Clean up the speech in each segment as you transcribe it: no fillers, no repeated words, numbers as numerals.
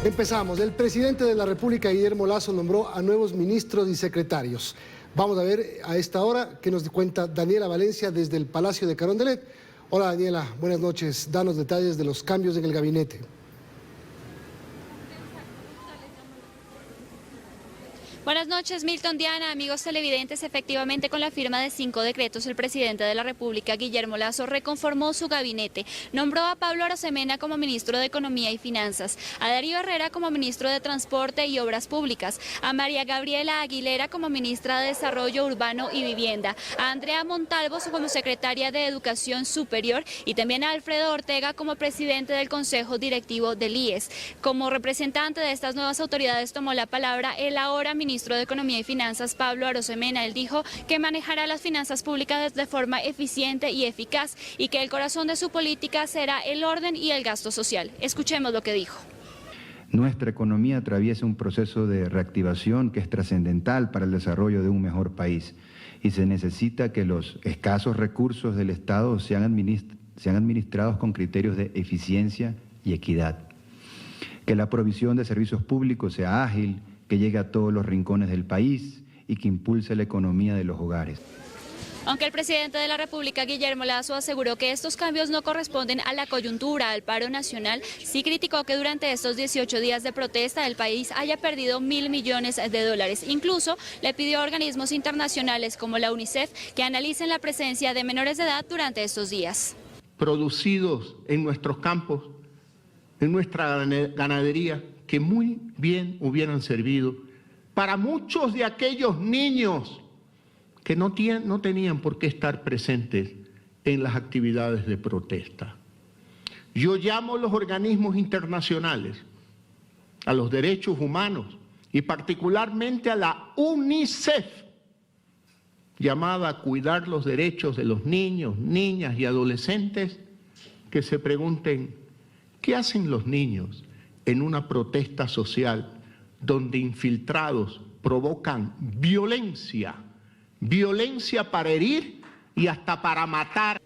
Empezamos. El presidente de la República, Guillermo Lasso, nombró a nuevos ministros y secretarios. Vamos a ver a esta hora qué nos cuenta Daniela Valencia desde el Palacio de Carondelet. Hola Daniela, buenas noches. Danos detalles de los cambios en el gabinete. Buenas noches, Milton, Diana, amigos televidentes. Efectivamente, con la firma de 5 decretos, el presidente de la República, Guillermo Lasso, reconformó su gabinete. Nombró a Pablo Arosemena como ministro de Economía y Finanzas, a Darío Herrera como ministro de Transporte y Obras Públicas, a María Gabriela Aguilera como ministra de Desarrollo Urbano y Vivienda, a Andrea Montalvos como secretaria de Educación Superior y también a Alfredo Ortega como presidente del Consejo Directivo del IES. Como representante de estas nuevas autoridades tomó la palabra el ahora ministro de Economía y Finanzas, Pablo Arosemena. Él dijo que manejará las finanzas públicas de forma eficiente y eficaz y que el corazón de su política será el orden y el gasto social. Escuchemos lo que dijo. Nuestra economía atraviesa un proceso de reactivación que es trascendental para el desarrollo de un mejor país y se necesita que los escasos recursos del Estado sean administrados con criterios de eficiencia y equidad. Que la provisión de servicios públicos sea ágil, que llegue a todos los rincones del país y que impulse la economía de los hogares. Aunque el presidente de la República, Guillermo Lasso, aseguró que estos cambios no corresponden a la coyuntura, al paro nacional, sí criticó que durante estos 18 días de protesta el país haya perdido $1.000 millones. Incluso le pidió a organismos internacionales como la UNICEF que analicen la presencia de menores de edad durante estos días. Producidos en nuestros campos, en nuestra ganadería, que muy bien hubieran servido para muchos de aquellos niños que no tenían por qué estar presentes en las actividades de protesta. Yo llamo a los organismos internacionales, a los derechos humanos y particularmente a la UNICEF, llamada a cuidar los derechos de los niños, niñas y adolescentes, que se pregunten, ¿qué hacen los niños en una protesta social donde infiltrados provocan violencia para herir y hasta para matar?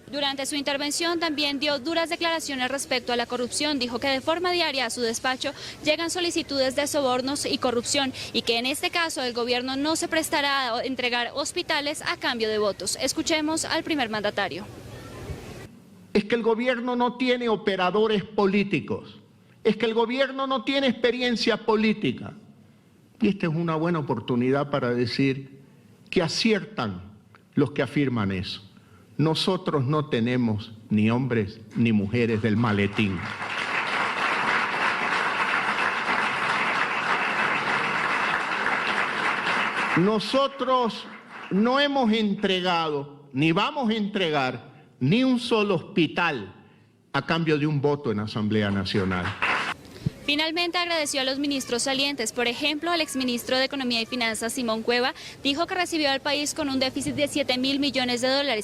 Durante su intervención también dio duras declaraciones respecto a la corrupción. Dijo que de forma diaria a su despacho llegan solicitudes de sobornos y corrupción y que en este caso el gobierno no se prestará a entregar hospitales a cambio de votos. Escuchemos al primer mandatario. Es que el gobierno no tiene operadores políticos. Es que el gobierno no tiene experiencia política. Y esta es una buena oportunidad para decir que aciertan los que afirman eso. Nosotros no tenemos ni hombres ni mujeres del maletín. Nosotros no hemos entregado, ni vamos a entregar, ni un solo hospital a cambio de un voto en Asamblea Nacional. Finalmente agradeció a los ministros salientes. Por ejemplo, al exministro de Economía y Finanzas, Simón Cueva, dijo que recibió al país con un déficit de $7.000 millones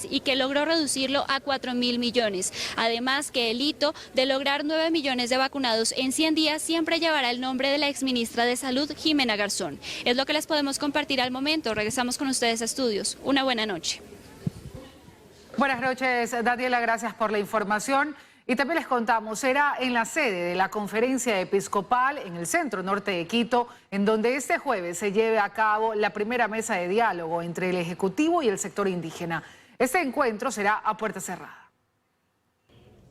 y que logró reducirlo a $4.000 millones. Además, que el hito de lograr 9 millones de vacunados en 100 días siempre llevará el nombre de la exministra de Salud, Jimena Garzón. Es lo que les podemos compartir al momento. Regresamos con ustedes a estudios. Una buena noche. Buenas noches, Daniela, gracias por la información. Y también les contamos, será en la sede de la Conferencia Episcopal en el centro norte de Quito, en donde este jueves se lleve a cabo la primera mesa de diálogo entre el Ejecutivo y el sector indígena. Este encuentro será a puerta cerrada.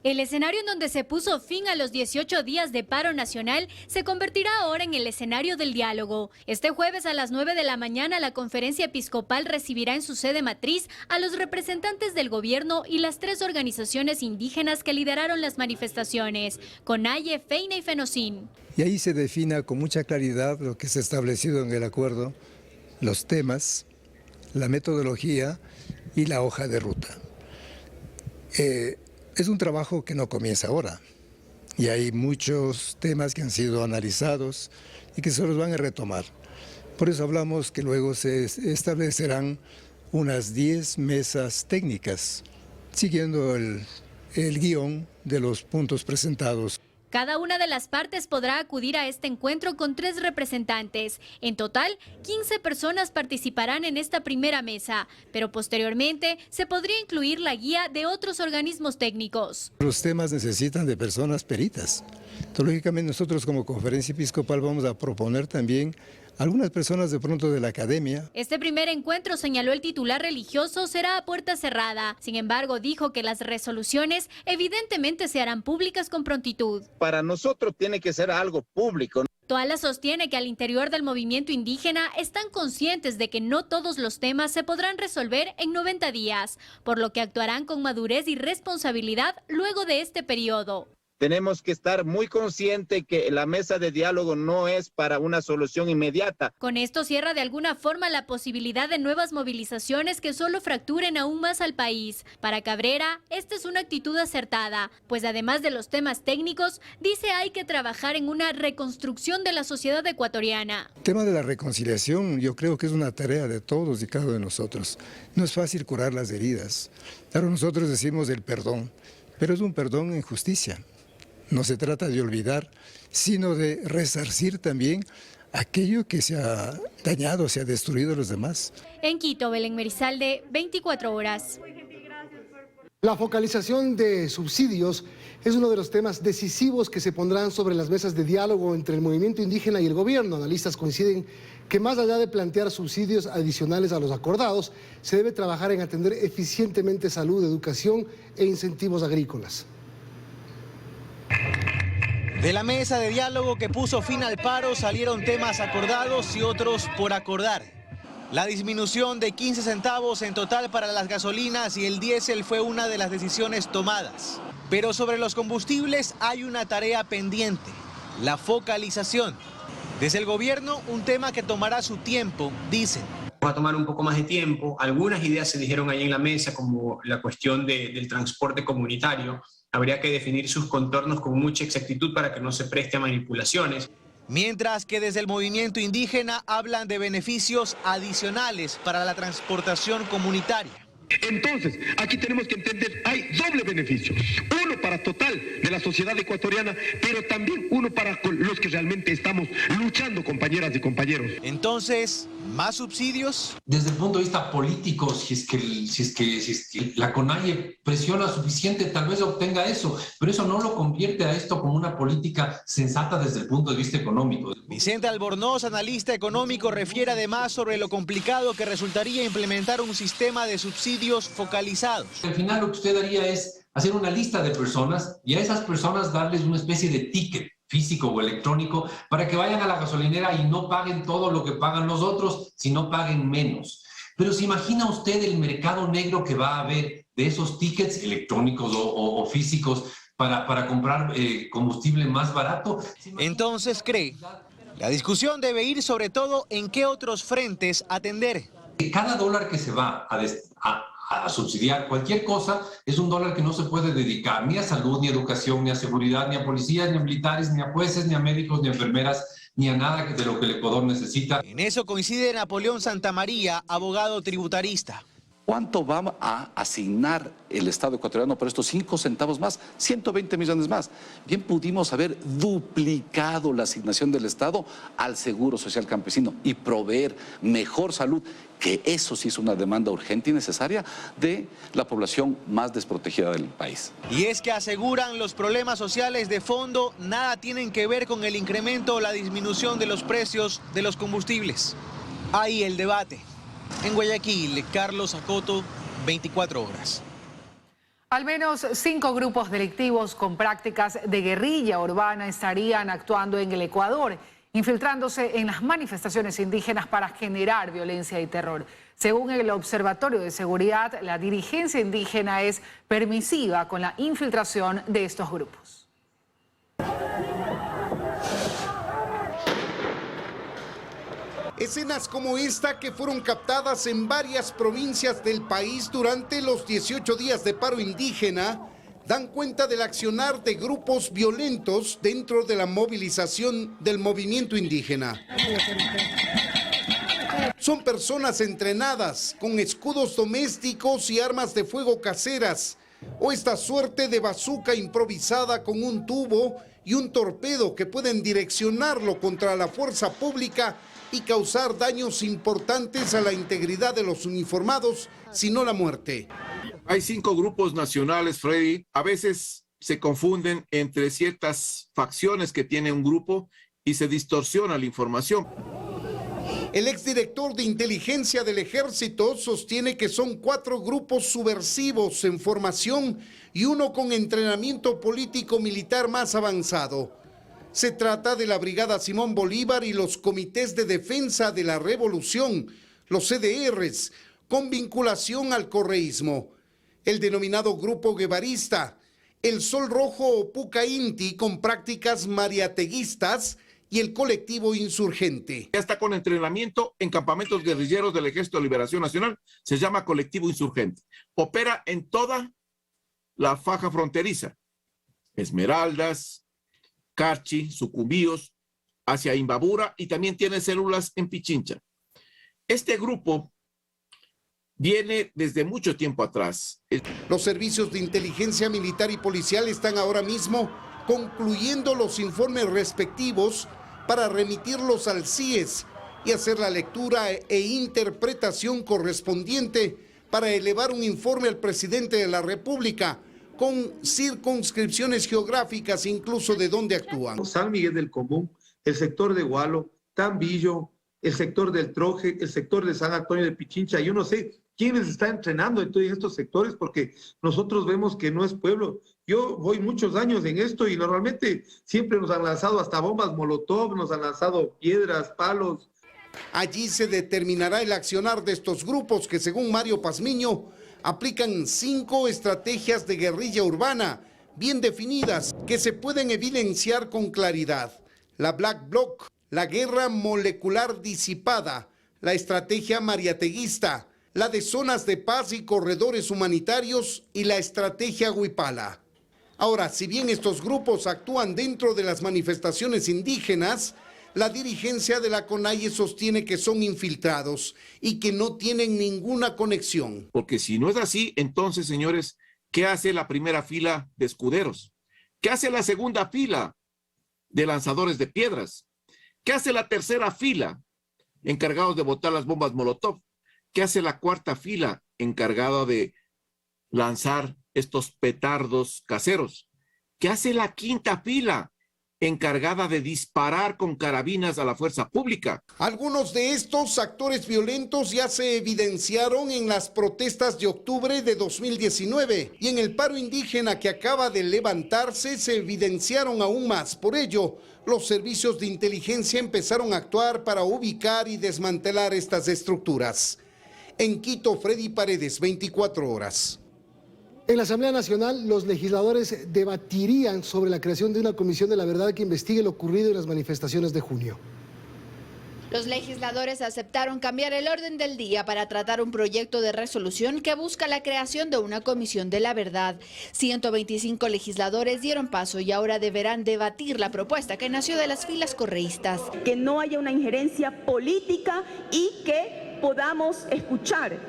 El escenario en donde se puso fin a los 18 días de paro nacional se convertirá ahora en el escenario del diálogo. Este jueves a las 9 de la mañana la Conferencia Episcopal recibirá en su sede matriz a los representantes del gobierno y las 3 organizaciones indígenas que lideraron las manifestaciones, CONAIE, FEINA y FENOCIN. Y ahí se defina con mucha claridad lo que se ha establecido en el acuerdo, los temas, la metodología y la hoja de ruta. Es un trabajo que no comienza ahora y hay muchos temas que han sido analizados y que se los van a retomar. Por eso hablamos que luego se establecerán unas 10 mesas técnicas siguiendo el guión de los puntos presentados. Cada una de las partes podrá acudir a este encuentro con 3 representantes. En total, 15 personas participarán en esta primera mesa, pero posteriormente se podría incluir la guía de otros organismos técnicos. Los temas necesitan de personas peritas. Entonces, lógicamente nosotros como Conferencia Episcopal vamos a proponer también algunas personas de pronto de la academia. Este primer encuentro, señaló el titular religioso, será a puerta cerrada. Sin embargo, dijo que las resoluciones evidentemente se harán públicas con prontitud. Para nosotros tiene que ser algo público. Toala sostiene que al interior del movimiento indígena están conscientes de que no todos los temas se podrán resolver en 90 días, por lo que actuarán con madurez y responsabilidad luego de este periodo. Tenemos que estar muy conscientes que la mesa de diálogo no es para una solución inmediata. Con esto cierra de alguna forma la posibilidad de nuevas movilizaciones que solo fracturen aún más al país. Para Cabrera, esta es una actitud acertada, pues además de los temas técnicos, dice hay que trabajar en una reconstrucción de la sociedad ecuatoriana. El tema de la reconciliación yo creo que es una tarea de todos y cada uno de nosotros. No es fácil curar las heridas. Claro, nosotros decimos el perdón, pero es un perdón en justicia. No se trata de olvidar, sino de resarcir también aquello que se ha dañado, se ha destruido a los demás. En Quito, Belén Merizalde, 24 horas. La focalización de subsidios es uno de los temas decisivos que se pondrán sobre las mesas de diálogo entre el movimiento indígena y el gobierno. Analistas coinciden que más allá de plantear subsidios adicionales a los acordados, se debe trabajar en atender eficientemente salud, educación e incentivos agrícolas. De la mesa de diálogo que puso fin al paro salieron temas acordados y otros por acordar. La disminución de 15 centavos en total para las gasolinas y el diésel fue una de las decisiones tomadas. Pero sobre los combustibles hay una tarea pendiente, la focalización. Desde el gobierno, un tema que tomará su tiempo, dicen. Va a tomar un poco más de tiempo. Algunas ideas se dijeron ahí en la mesa, como la cuestión del transporte comunitario. Habría que definir sus contornos con mucha exactitud para que no se preste a manipulaciones. Mientras que desde el movimiento indígena hablan de beneficios adicionales para la transportación comunitaria. Entonces, aquí tenemos que entender, hay doble beneficio. Uno para total de la sociedad ecuatoriana, pero también uno para los que realmente estamos luchando, compañeras y compañeros. Entonces, ¿más subsidios? Desde el punto de vista político, si es que la CONAIE presiona suficiente, tal vez obtenga eso, pero eso no lo convierte a esto como una política sensata desde el punto de vista económico. Vicente Albornoz, analista económico, refiere además sobre lo complicado que resultaría implementar un sistema de subsidios focalizados. Al final lo que usted haría es hacer una lista de personas y a esas personas darles una especie de ticket físico o electrónico para que vayan a la gasolinera y no paguen todo lo que pagan los otros, sino paguen menos. Pero ¿se imagina usted el mercado negro que va a haber de esos tickets electrónicos o físicos para comprar combustible más barato? Entonces, cree, la discusión debe ir sobre todo en qué otros frentes atender. Cada dólar que se va a subsidiar cualquier cosa es un dólar que no se puede dedicar ni a salud, ni a educación, ni a seguridad, ni a policías, ni a militares, ni a jueces, ni a médicos, ni a enfermeras, ni a nada de lo que el Ecuador necesita. En eso coincide Napoleón Santamaría, abogado tributarista. ¿Cuánto va a asignar el Estado ecuatoriano por estos 5 centavos más? 120 millones más. Bien pudimos haber duplicado la asignación del Estado al Seguro Social Campesino y proveer mejor salud, que eso sí es una demanda urgente y necesaria de la población más desprotegida del país. Y es que aseguran los problemas sociales de fondo nada tienen que ver con el incremento o la disminución de los precios de los combustibles. Ahí el debate. En Guayaquil, Carlos Acoto, 24 horas. Al menos 5 grupos delictivos con prácticas de guerrilla urbana estarían actuando en el Ecuador, infiltrándose en las manifestaciones indígenas para generar violencia y terror. Según el Observatorio de Seguridad, la dirigencia indígena es permisiva con la infiltración de estos grupos. Escenas como esta, que fueron captadas en varias provincias del país durante los 18 días de paro indígena, dan cuenta del accionar de grupos violentos dentro de la movilización del movimiento indígena. Son personas entrenadas con escudos domésticos y armas de fuego caseras, o esta suerte de bazuca improvisada con un tubo y un torpedo que pueden direccionarlo contra la fuerza pública y causar daños importantes a la integridad de los uniformados, si no la muerte. Hay 5 grupos nacionales, Freddy. A veces se confunden entre ciertas facciones que tiene un grupo y se distorsiona la información. El exdirector de inteligencia del Ejército sostiene que son 4 grupos subversivos en formación y uno con entrenamiento político-militar más avanzado. Se trata de la Brigada Simón Bolívar y los Comités de Defensa de la Revolución, los CDRs, con vinculación al correísmo. El denominado Grupo Guevarista, el Sol Rojo o Puca Inti con prácticas mariateguistas y el colectivo insurgente. Ya está con entrenamiento en campamentos guerrilleros del Ejército de Liberación Nacional, se llama colectivo insurgente. Opera en toda la faja fronteriza, Esmeraldas, Carchi, Sucumbíos, hacia Imbabura y también tiene células en Pichincha. Este grupo viene desde mucho tiempo atrás. Los servicios de inteligencia militar y policial están ahora mismo concluyendo los informes respectivos para remitirlos al CIES y hacer la lectura e interpretación correspondiente para elevar un informe al presidente de la República con circunscripciones geográficas incluso de dónde actúan. San Miguel del Común, el sector de Gualo, Tambillo, el sector del Troje, el sector de San Antonio de Pichincha. Yo no sé quiénes están entrenando en todos estos sectores porque nosotros vemos que no es pueblo. Yo voy muchos años en esto y normalmente siempre nos han lanzado hasta bombas molotov, nos han lanzado piedras, palos. Allí se determinará el accionar de estos grupos que, según Mario Pazmiño, aplican 5 estrategias de guerrilla urbana bien definidas que se pueden evidenciar con claridad. La Black Bloc, la guerra molecular disipada, la estrategia mariateguista, la de zonas de paz y corredores humanitarios y la estrategia Huipala. Ahora, si bien estos grupos actúan dentro de las manifestaciones indígenas, la dirigencia de la CONAIE sostiene que son infiltrados y que no tienen ninguna conexión. Porque si no es así, entonces, señores, ¿qué hace la primera fila de escuderos? ¿Qué hace la segunda fila de lanzadores de piedras? ¿Qué hace la tercera fila encargados de botar las bombas molotov? ¿Qué hace la cuarta fila encargada de lanzar estos petardos caseros? ¿Qué hace la quinta fila encargada de disparar con carabinas a la fuerza pública? Algunos de estos actores violentos ya se evidenciaron en las protestas de octubre de 2019 y en el paro indígena que acaba de levantarse se evidenciaron aún más. Por ello, los servicios de inteligencia empezaron a actuar para ubicar y desmantelar estas estructuras. En Quito, Freddy Paredes, 24 horas. En la Asamblea Nacional, los legisladores debatirían sobre la creación de una comisión de la verdad que investigue lo ocurrido en las manifestaciones de junio. Los legisladores aceptaron cambiar el orden del día para tratar un proyecto de resolución que busca la creación de una comisión de la verdad. 125 legisladores dieron paso y ahora deberán debatir la propuesta que nació de las filas correístas. Que no haya una injerencia política y que podamos escuchar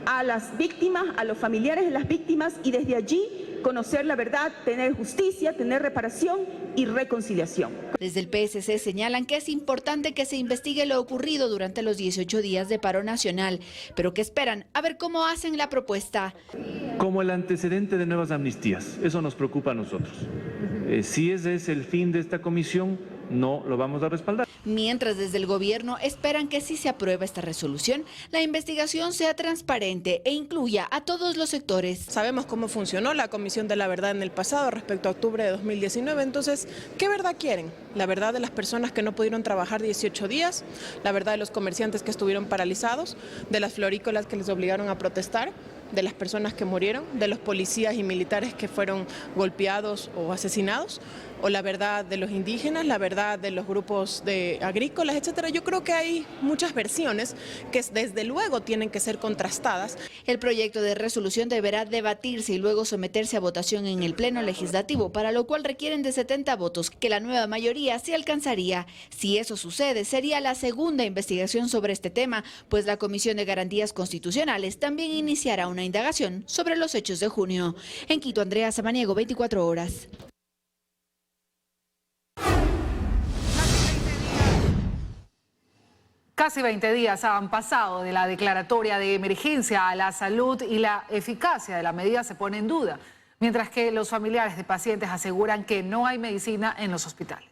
a las víctimas, a los familiares de las víctimas y desde allí conocer la verdad, tener justicia, tener reparación y reconciliación. Desde el PSC señalan que es importante que se investigue lo ocurrido durante los 18 días de paro nacional, pero que esperan a ver cómo hacen la propuesta. Como el antecedente de nuevas amnistías, eso nos preocupa a nosotros. Si ese es el fin de esta comisión, no lo vamos a respaldar. Mientras desde el gobierno esperan que si se aprueba esta resolución, la investigación sea transparente e incluya a todos los sectores. Sabemos cómo funcionó la Comisión de la Verdad en el pasado respecto a octubre de 2019, entonces, ¿qué verdad quieren? La verdad de las personas que no pudieron trabajar 18 días, la verdad de los comerciantes que estuvieron paralizados, de las florícolas que les obligaron a protestar, de las personas que murieron, de los policías y militares que fueron golpeados o asesinados, o la verdad de los indígenas, la verdad de los grupos de agrícolas, etcétera. Yo creo que hay muchas versiones que desde luego tienen que ser contrastadas. El proyecto de resolución deberá debatirse y luego someterse a votación en el Pleno Legislativo, para lo cual requieren de 70 votos, que la nueva mayoría sí alcanzaría. Si eso sucede, sería la segunda investigación sobre este tema, pues la Comisión de Garantías Constitucionales también iniciará una indagación sobre los hechos de junio. En Quito, Andrea Samaniego, 24 horas. Casi 20 días han pasado de la declaratoria de emergencia a la salud y la eficacia de la medida se pone en duda. mientras que los familiares de pacientes aseguran que no hay medicina en los hospitales.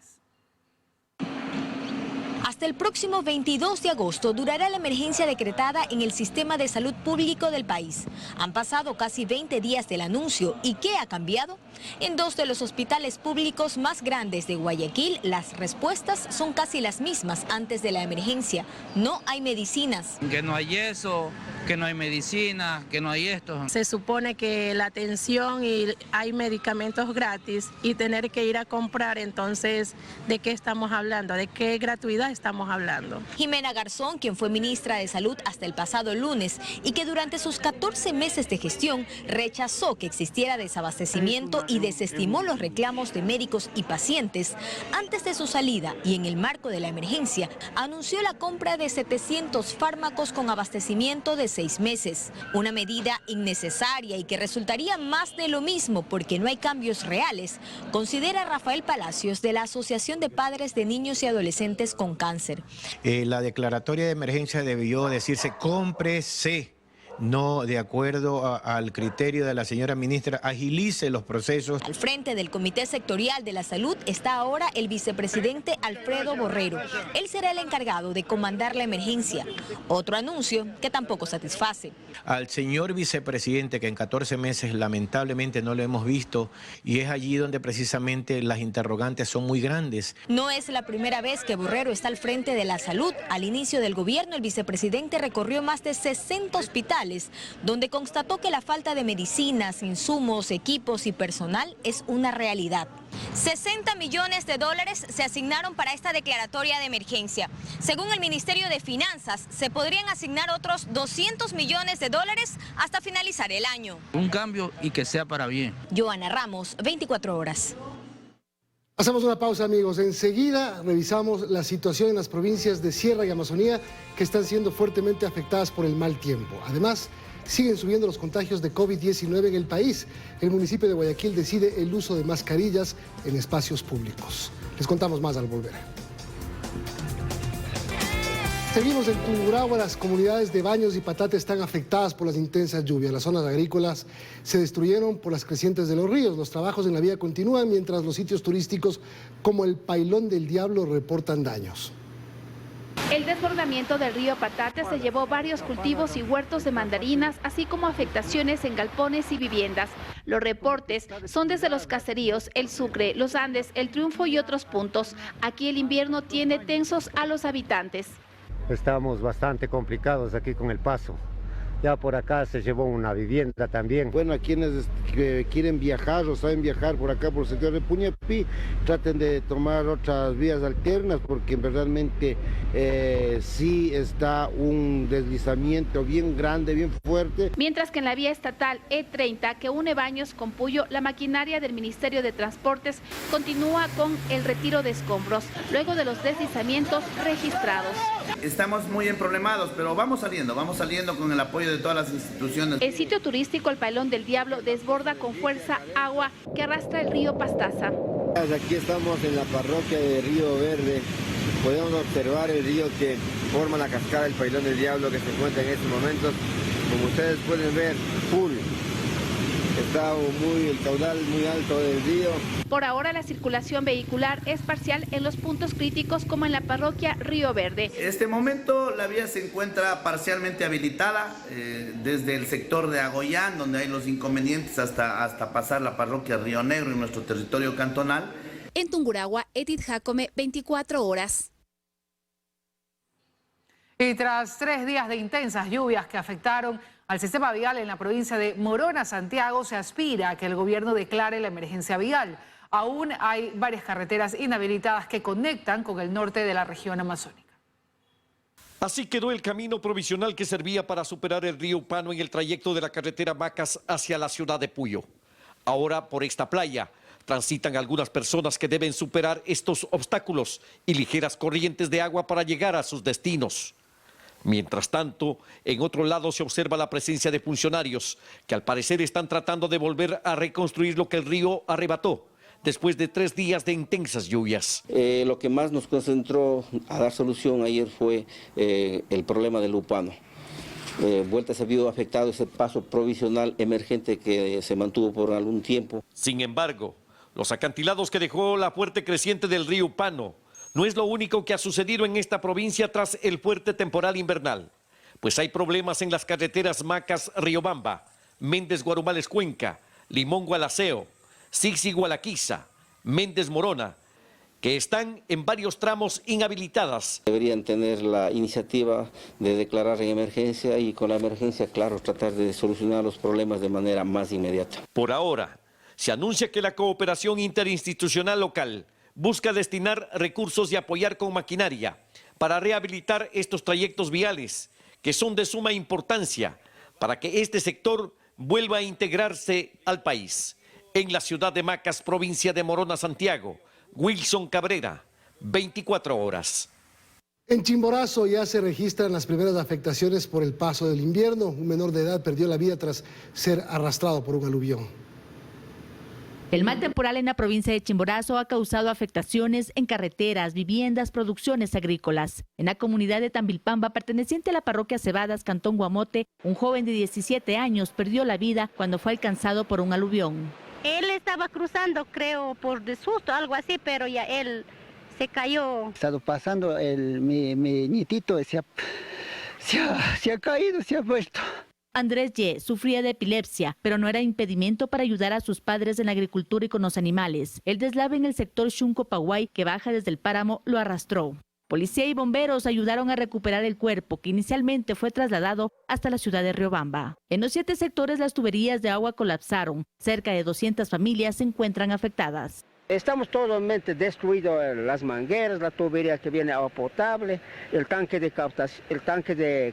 Hasta el próximo 22 de agosto durará la emergencia decretada en el sistema de salud público del país. Han pasado casi 20 días del anuncio. ¿Y qué ha cambiado? En 2 de los hospitales públicos más grandes de Guayaquil, las respuestas son casi las mismas antes de la emergencia. No hay medicinas. Que no hay eso, que no hay medicina, que no hay esto. Se supone que la atención y hay medicamentos gratis y tener que ir a comprar, entonces, ¿de qué estamos hablando? ¿De qué gratuidad estamos hablando? Jimena Garzón, quien fue ministra de Salud hasta el pasado lunes y que durante sus 14 meses de gestión rechazó que existiera desabastecimiento y desestimó los reclamos de médicos y pacientes, antes de su salida y en el marco de la emergencia, anunció la compra de 700 fármacos con abastecimiento de 6 meses. Una medida innecesaria y que resultaría más de lo mismo porque no hay cambios reales, considera Rafael Palacios de la Asociación de Padres de Niños y Adolescentes con Cáncer. La declaratoria de emergencia debió decirse cómprese. No, de acuerdo al criterio de la señora ministra, agilice los procesos. Al frente del Comité Sectorial de la Salud está ahora el vicepresidente Alfredo Borrero. Él será el encargado de comandar la emergencia. Otro anuncio que tampoco satisface. Al señor vicepresidente, que en 14 meses lamentablemente no lo hemos visto, y es allí donde precisamente las interrogantes son muy grandes. No es la primera vez que Borrero está al frente de la salud. Al inicio del gobierno, el vicepresidente recorrió más de 60 hospitales, donde constató que la falta de medicinas, insumos, equipos y personal es una realidad. 60 millones de dólares se asignaron para esta declaratoria de emergencia. Según el Ministerio de Finanzas, se podrían asignar otros 200 millones de dólares hasta finalizar el año. Un cambio y que sea para bien. Joana Ramos, 24 horas. Hacemos una pausa, amigos. Enseguida revisamos la situación en las provincias de Sierra y Amazonía que están siendo fuertemente afectadas por el mal tiempo. Además, siguen subiendo los contagios de COVID-19 en el país. El municipio de Guayaquil decide el uso de mascarillas en espacios públicos. Les contamos más al volver. Seguimos en Tungurahua. Las comunidades de Baños y Patate están afectadas por las intensas lluvias. Las zonas agrícolas se destruyeron por las crecientes de los ríos. Los trabajos en la vía continúan mientras los sitios turísticos como el Pailón del Diablo reportan daños. El desbordamiento del río Patate se llevó varios cultivos y huertos de mandarinas, así como afectaciones en galpones y viviendas. Los reportes son desde los caseríos, el Sucre, los Andes, el Triunfo y otros puntos. Aquí el invierno tiene tensos a los habitantes. Estamos bastante complicados aquí con el paso. Ya por acá se llevó una vivienda también. Bueno, a quienes quieren viajar o saben viajar por acá por el sector de Puñapi, traten de tomar otras vías alternas porque verdaderamente sí está un deslizamiento bien grande, bien fuerte. Mientras que en la vía estatal E30 que une Baños con Puyo, la maquinaria del Ministerio de Transportes continúa con el retiro de escombros luego de los deslizamientos registrados. Estamos muy emproblemados, pero vamos saliendo con el apoyo de todas las instituciones. El sitio turístico El Pailón del Diablo desborda con fuerza agua que arrastra el río Pastaza. Aquí estamos en la parroquia de Río Verde. Podemos observar el río que forma la cascada del Pailón del Diablo que se encuentra en estos momentos. Como ustedes pueden ver, full. Está el caudal muy alto del río. Por ahora la circulación vehicular es parcial en los puntos críticos como en la parroquia Río Verde. En este momento la vía se encuentra parcialmente habilitada desde el sector de Agoyán, donde hay los inconvenientes, hasta pasar la parroquia Río Negro en nuestro territorio cantonal. En Tungurahua, Edith Jacome, 24 horas. Y tras 3 días de intensas lluvias que afectaron al sistema vial en la provincia de Morona, Santiago, se aspira a que el gobierno declare la emergencia vial. Aún hay varias carreteras inhabilitadas que conectan con el norte de la región amazónica. Así quedó el camino provisional que servía para superar el río Pano en el trayecto de la carretera Macas hacia la ciudad de Puyo. Ahora, por esta playa, transitan algunas personas que deben superar estos obstáculos y ligeras corrientes de agua para llegar a sus destinos. Mientras tanto, en otro lado se observa la presencia de funcionarios que al parecer están tratando de volver a reconstruir lo que el río arrebató después de 3 días de intensas lluvias. Lo que más nos concentró a dar solución ayer fue el problema del Upano. vuelta se vio afectado ese paso provisional emergente que se mantuvo por algún tiempo. Sin embargo, los acantilados que dejó la fuerte creciente del río Pano no es lo único que ha sucedido en esta provincia tras el fuerte temporal invernal, pues hay problemas en las carreteras Macas-Riobamba, Méndez-Guarumales-Cuenca, Limón-Gualaceo, Sixi-Gualaquiza, Méndez-Morona, que están en varios tramos inhabilitadas. Deberían tener la iniciativa de declarar en emergencia y con la emergencia, claro, tratar de solucionar los problemas de manera más inmediata. Por ahora, se anuncia que la cooperación interinstitucional local busca destinar recursos y apoyar con maquinaria para rehabilitar estos trayectos viales, que son de suma importancia para que este sector vuelva a integrarse al país. En la ciudad de Macas, provincia de Morona, Santiago, Wilson Cabrera, 24 horas. En Chimborazo ya se registran las primeras afectaciones por el paso del invierno. Un menor de edad perdió la vida tras ser arrastrado por un aluvión. El mal temporal en la provincia de Chimborazo ha causado afectaciones en carreteras, viviendas, producciones agrícolas. En la comunidad de Tambilpamba, perteneciente a la parroquia Cebadas, Cantón Guamote, un joven de 17 años perdió la vida cuando fue alcanzado por un aluvión. Él estaba cruzando, creo, por de susto, algo así, pero ya él se cayó. Estado pasando, mi nietito se ha caído, se ha puesto. Andrés Y. sufría de epilepsia, pero no era impedimento para ayudar a sus padres en la agricultura y con los animales. El deslave en el sector Xunco-Paguay, que baja desde el páramo, lo arrastró. Policía y bomberos ayudaron a recuperar el cuerpo, que inicialmente fue trasladado hasta la ciudad de Riobamba. En los 7 sectores las tuberías de agua colapsaron. Cerca de 200 familias se encuentran afectadas. Estamos totalmente destruidos, las mangueras, la tubería que viene agua potable, el tanque de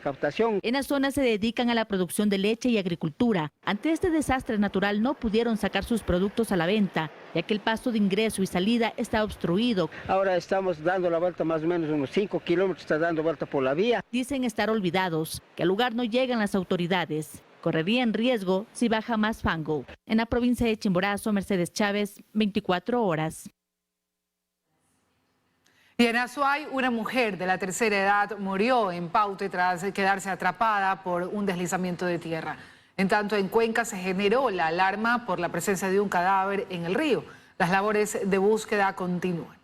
captación. En la zona se dedican a la producción de leche y agricultura. Ante este desastre natural no pudieron sacar sus productos a la venta, ya que el paso de ingreso y salida está obstruido. Ahora estamos dando la vuelta más o menos unos 5 kilómetros, está dando vuelta por la vía. Dicen estar olvidados, que al lugar no llegan las autoridades. Correría en riesgo si baja más fango. En la provincia de Chimborazo, Mercedes Chávez, 24 horas. Y en Azuay, una mujer de la tercera edad murió en Paute tras quedarse atrapada por un deslizamiento de tierra. En tanto, en Cuenca se generó la alarma por la presencia de un cadáver en el río. Las labores de búsqueda continúan.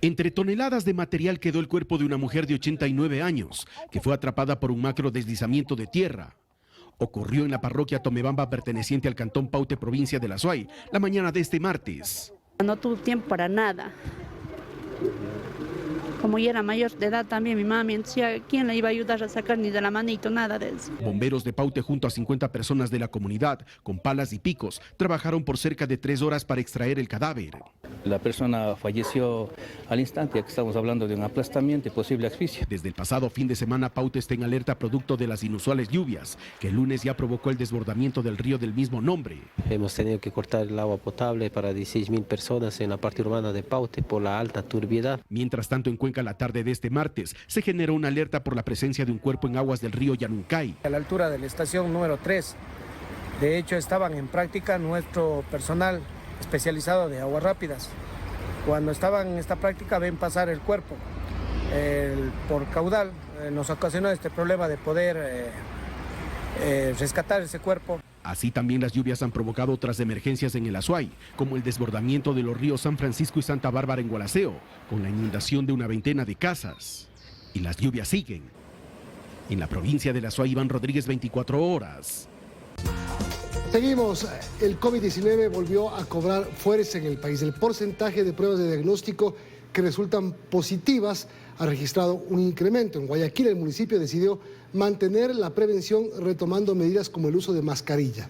Entre toneladas de material quedó el cuerpo de una mujer de 89 años, que fue atrapada por un macro deslizamiento de tierra. Ocurrió en la parroquia Tomebamba, perteneciente al cantón Paute, provincia de Azuay, la mañana de este martes. No tuve tiempo para nada. Como ya era mayor de edad también mi mami, entonces ¿quién le iba a ayudar a sacar ni de la manito, nada de eso? Bomberos de Paute junto a 50 personas de la comunidad, con palas y picos, trabajaron por cerca de 3 horas para extraer el cadáver. La persona falleció al instante, ya que estamos hablando de un aplastamiento y posible asfixia. Desde el pasado fin de semana, Paute está en alerta producto de las inusuales lluvias, que el lunes ya provocó el desbordamiento del río del mismo nombre. Hemos tenido que cortar el agua potable para 16.000 personas en la parte urbana de Paute por la alta turbiedad. Mientras tanto, en Cuenca, la tarde de este martes, se generó una alerta por la presencia de un cuerpo en aguas del río Yanuncay. A la altura de la estación número 3, de hecho estaban en práctica nuestro personal especializado de aguas rápidas. Cuando estaban en esta práctica ven pasar el cuerpo. Por caudal nos ocasionó este problema de poder rescatar ese cuerpo. Así también las lluvias han provocado otras emergencias en el Azuay, como el desbordamiento de los ríos San Francisco y Santa Bárbara en Gualaceo, con la inundación de una veintena de casas. Y las lluvias siguen. En la provincia del Azuay, Iván Rodríguez, 24 horas. Seguimos. El COVID-19 volvió a cobrar fuerza en el país. El porcentaje de pruebas de diagnóstico que resultan positivas ha registrado un incremento. En Guayaquil, el municipio decidió mantener la prevención retomando medidas como el uso de mascarilla.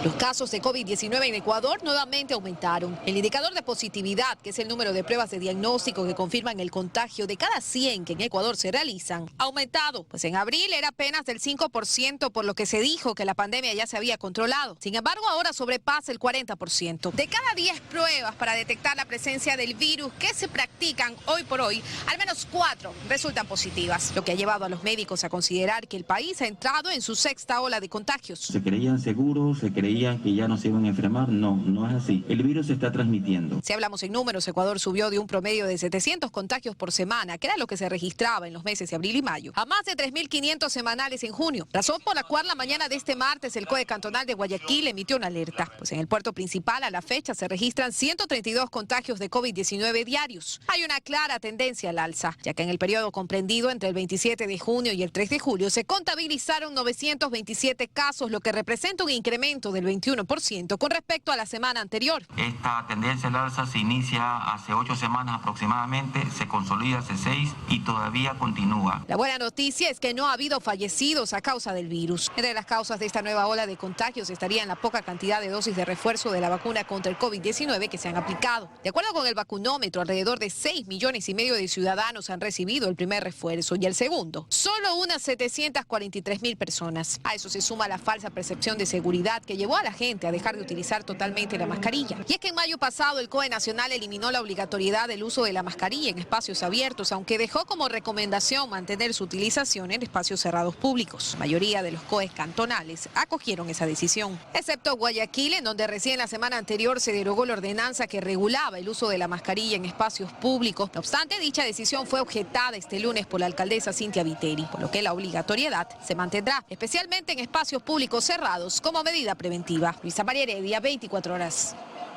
Los casos de COVID-19 en Ecuador nuevamente aumentaron. El indicador de positividad, que es el número de pruebas de diagnóstico que confirman el contagio de cada 100 que en Ecuador se realizan, ha aumentado. Pues en abril era apenas del 5%, por lo que se dijo que la pandemia ya se había controlado. Sin embargo, ahora sobrepasa el 40%. De cada 10 pruebas para detectar la presencia del virus que se practican hoy por hoy, al menos 4 resultan positivas, lo que ha llevado a los médicos a considerar que el país ha entrado en su 6ª ola de contagios. Se creían seguros, se creían creían que ya no se iban a enfermar. No, no es así. El virus se está transmitiendo. Si hablamos en números, Ecuador subió de un promedio de 700 contagios por semana, que era lo que se registraba en los meses de abril y mayo, a más de 3.500 semanales en junio. Razón por la cual la mañana de este martes el COE cantonal de Guayaquil emitió una alerta, pues en el puerto principal a la fecha se registran 132 contagios de COVID-19 diarios. Hay una clara tendencia al alza, ya que en el periodo comprendido entre el 27 de junio y el 3 de julio se contabilizaron 927 casos, lo que representa un incremento del 21% con respecto a la semana anterior. Esta tendencia al alza se inicia hace 8 semanas aproximadamente, se consolida hace 6 y todavía continúa. La buena noticia es que no ha habido fallecidos a causa del virus. Entre las causas de esta nueva ola de contagios estarían la poca cantidad de dosis de refuerzo de la vacuna contra el COVID-19 que se han aplicado. De acuerdo con el vacunómetro, alrededor de 6,5 millones de ciudadanos han recibido el primer refuerzo y el segundo. Solo unas 743,000 personas. A eso se suma la falsa percepción de seguridad que llevó a la gente a dejar de utilizar totalmente la mascarilla. Y es que en mayo pasado el COE nacional eliminó la obligatoriedad del uso de la mascarilla en espacios abiertos, aunque dejó como recomendación mantener su utilización en espacios cerrados públicos. La mayoría de los COEs cantonales acogieron esa decisión, excepto Guayaquil, en donde recién la semana anterior se derogó la ordenanza que regulaba el uso de la mascarilla en espacios públicos. No obstante, dicha decisión fue objetada este lunes por la alcaldesa Cintia Viteri, por lo que la obligatoriedad se mantendrá, especialmente en espacios públicos cerrados como medida preventiva. Luisa María Heredia, 24 horas.